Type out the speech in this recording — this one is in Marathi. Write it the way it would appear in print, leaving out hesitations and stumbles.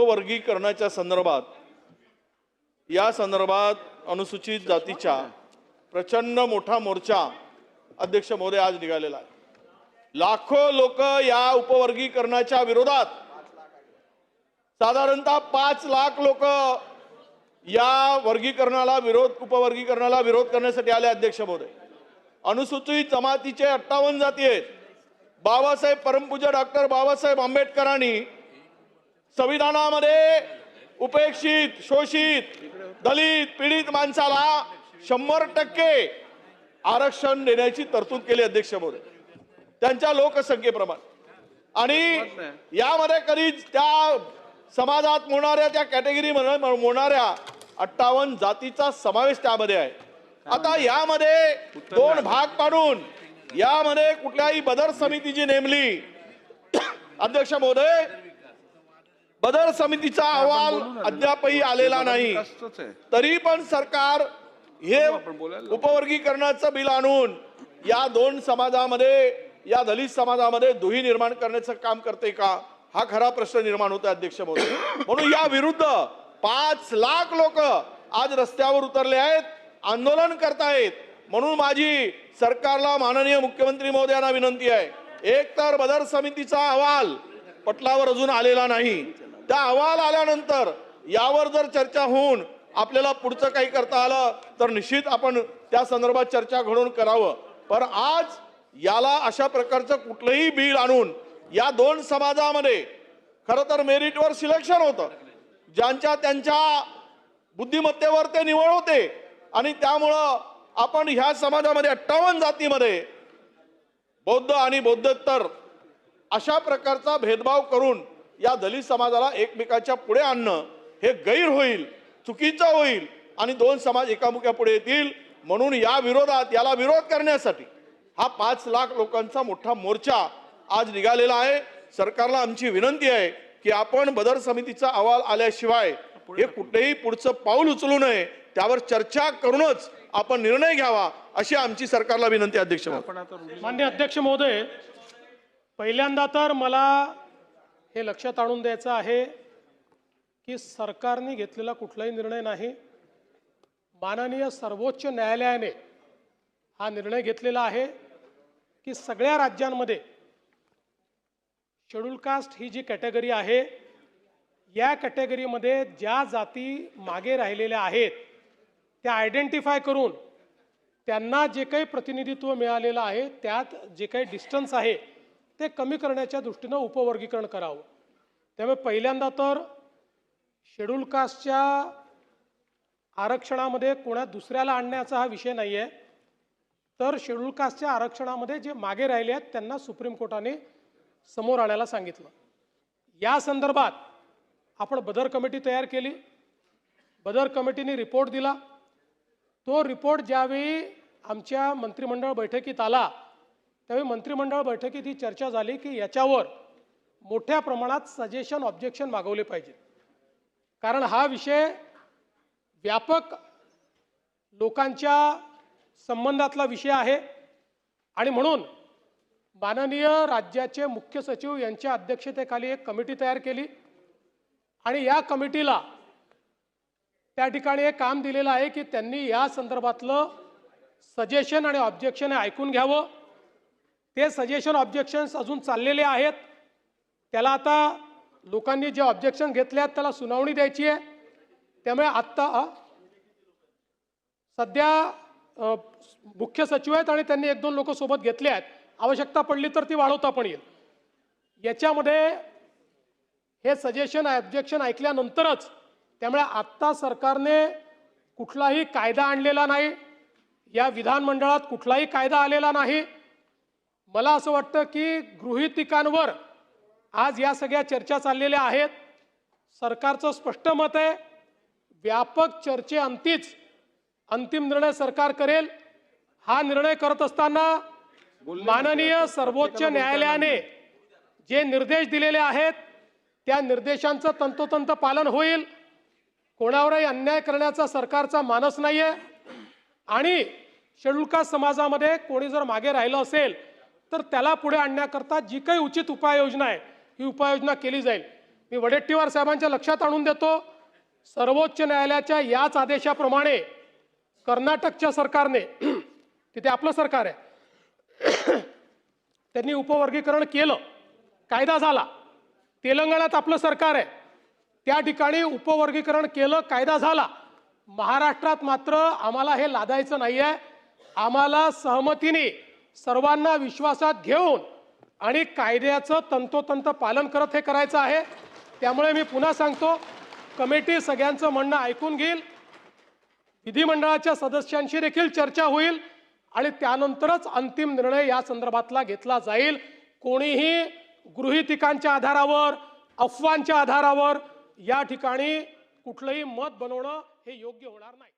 उपवर्गीकरणाच्या संदर्भात या संदर्भात अनुसूचित जातीच्या प्रचंड मोठा मोर्चा अध्यक्ष महोदय आज निघालेला आहे। लाखो लोक या उपवर्गीकरणाच्या विरोधात, साधारणतः 5 लाख लोक या उपवर्गीकरणाला विरोध करण्यासाठी आले। अध्यक्ष महोदय, अनुसूचित जमातीचे 58 जाती आहेत। बाबासाहेब परमपूज्य डॉक्टर बाबासाहेब आंबेडकरांनी संविधानामध्ये उपेक्षित, शोषित, दलित, पीडित माणसाला 100% आरक्षण देण्याची तरतूद केली अध्यक्ष महोदय, त्यांच्या लोकसंख्येप्रमाणे। आणि यामध्ये कधी त्या समाजात मोडणाऱ्या, त्या कॅटेगरीमध्ये मोडणाऱ्या 58 जातीचा समावेश त्यामध्ये आहे। आता यामध्ये 2 भाग पाडून यामध्ये कुठल्याही बदर समिती जी नेमली अध्यक्ष महोदय, बदर समितीचा अहवाल अद्यापही आलेला नाही, तरी पण सरकार हे उपवर्गीकरणाचं बिल आणून या 2 समाजामध्ये, या दलित समाजामध्ये दुही निर्माण करण्याचं काम करते का, हा खरा प्रश्न निर्माण होतो अध्यक्ष महोदय। म्हणून या विरुद्ध 5 लाख लोक आज रस्त्यावर उतरले आहेत, आंदोलन करतायत। म्हणून माझी सरकारला, माननीय मुख्यमंत्री महोदयांना विनंती आहे, एक तर बदर समितीचा अहवाल पटलावर अजून आलेला नाही, त्या अहवाल आल्यानंतर यावर जर चर्चा होऊन आपल्याला पुढचं काही करता आलं तर निश्चित आपण त्या संदर्भात चर्चा घडवून करावं। पण आज याला अशा प्रकारचं कुठलंही बिल आणून या 2 समाजामध्ये खरं तर मेरिटवर सिलेक्शन होतं, ज्यांच्या त्यांच्या बुद्धिमत्तेवर ते निवड होते, आणि त्यामुळं आपण ह्या समाजामध्ये 58 जातीमध्ये बौद्ध आणि बौद्धोत्तर अशा प्रकारचा भेदभाव करून या दलित समाजाला एकमेकाच्या पुढे आणणं हे गैर होईल, चुकीचं होईल, आणि 2 समाज एकामुख्या पुढे येतील। म्हणून या विरोधात, याला विरोध करण्यासाठी हा 5 लाख लोकांचा मोठा मोर्चा आज निघालेला आहे। सरकारला आमची विनंती आहे की आपण बदर समितीचा अहवाल आल्याशिवाय हे कुठलेही पुढचं पाऊल उचलू नये, त्यावर चर्चा करूनच आपण निर्णय घ्यावा, अशी आमची सरकारला विनंती। अध्यक्ष माननीय अध्यक्ष महोदय, पहिल्यांदा तर मला हे लक्षात आणून द्यायचं आहे की सरकारने घेतलेला कुठलाही निर्णय नाही, माननीय सर्वोच्च न्यायालयाने हा निर्णय घेतलेला आहे की सगळ्या राज्यांमध्ये शेड्यूल कास्ट ही जी कॅटेगरी आहे, या कॅटेगरीमध्ये ज्या जाती मागे राहिलेल्या आहेत त्या आयडेंटिफाय करून त्यांना जे काही प्रतिनिधित्व मिळालेलं आहे त्यात जे काही डिस्टन्स आहे ते कमी करण्याच्या दृष्टीनं उपवर्गीकरण करावं। त्यामुळे पहिल्यांदा तर शेड्यूल कास्टच्या आरक्षणामध्ये कोणा दुसऱ्याला आणण्याचा हा विषय नाही आहे, तर शेड्यूल कास्टच्या आरक्षणामध्ये जे मागे राहिले आहेत त्यांना सुप्रीम कोर्टाने समोर आणायला सांगितलं। या संदर्भात आपण बदर कमिटी तयार केली, बदर कमिटीने रिपोर्ट दिला। तो रिपोर्ट ज्यावेळी आमच्या मंत्रिमंडळ बैठकीत आला त्यावेळी मंत्रिमंडळ बैठकीत ही चर्चा झाली की याच्यावर मोठ्या प्रमाणात सजेशन, ऑब्जेक्शन मागवले पाहिजे, कारण हा विषय व्यापक लोकांच्या संबंधातला विषय आहे। आणि म्हणून माननीय राज्याचे मुख्य सचिव यांच्या अध्यक्षतेखाली एक कमिटी तयार केली, आणि या कमिटीला त्या ठिकाणी एक काम दिलेलं आहे की त्यांनी या संदर्भातलं सजेशन आणि ऑब्जेक्शन ऐकून घ्यावं। ते सजेशन, ऑब्जेक्शन्स अजून चाललेले आहेत, त्याला आता लोकांनी जे ऑब्जेक्शन घेतले आहेत त्याला सुनावणी द्यायची आहे। त्यामुळे आत्ता सध्या मुख्य सचिव आहेत आणि त्यांनी 1-2 लोक सोबत घेतले आहेत, आवश्यकता पडली तर ती वाढवता पण येईल। याच्यामध्ये हे सजेशन, ऑब्जेक्शन ऐकल्यानंतरच, त्यामुळे आत्ता सरकारने कुठलाही कायदा आणलेला नाही, या विधानमंडळात कुठलाही कायदा आलेला नाही। मला असं वाटतं की गृहीतकांवर आज या सगळ्या चर्चा चाललेल्या आहेत। सरकारचं स्पष्ट मत आहे, व्यापक चर्चेअंतीच अंतिम निर्णय सरकार करेल। हा निर्णय करत असताना माननीय सर्वोच्च न्यायालयाने जे निर्देश दिलेले आहेत त्या निर्देशांचं तंतोतंत पालन होईल। कोणावरही अन्याय करण्याचा सरकारचा मानस नाही आहे, आणि शेड्यूल कास्ट समाजामध्ये कोणी जर मागे राहिलं असेल तर त्याला पुढे आणण्याकरता जी काही उचित उपाययोजना आहे ही उपाययोजना केली जाईल। मी वडेट्टीवार साहेबांच्या लक्षात आणून देतो, सर्वोच्च न्यायालयाच्या याच आदेशाप्रमाणे कर्नाटकच्या सरकारने तिथे आपलं सरकार आहे त्यांनी उपवर्गीकरण केलं, कायदा झाला. तेलंगणात आपलं सरकार आहे, त्या ठिकाणी उपवर्गीकरण केलं, कायदा झाला. महाराष्ट्रात मात्र आम्हाला हे लादायचं नाही आहे. आम्हाला सहमतीने सर्वांना विश्वासात घेऊन आणि कायद्याचं तंतोतंत पालन करत हे करायचं आहे. त्यामुळे मी पुन्हा सांगतो, कमिटी सगळ्यांचं म्हणणं ऐकून घेईल, विधिमंडळाच्या सदस्यांशी देखील चर्चा होईल आणि त्यानंतरच अंतिम निर्णय या संदर्भातला घेतला जाईल. कोणीही गृहीतिकांच्या आधारावर, अफवांच्या आधारावर या ठिकाणी कुठलंही मत बनवणं हे योग्य होणार नाही.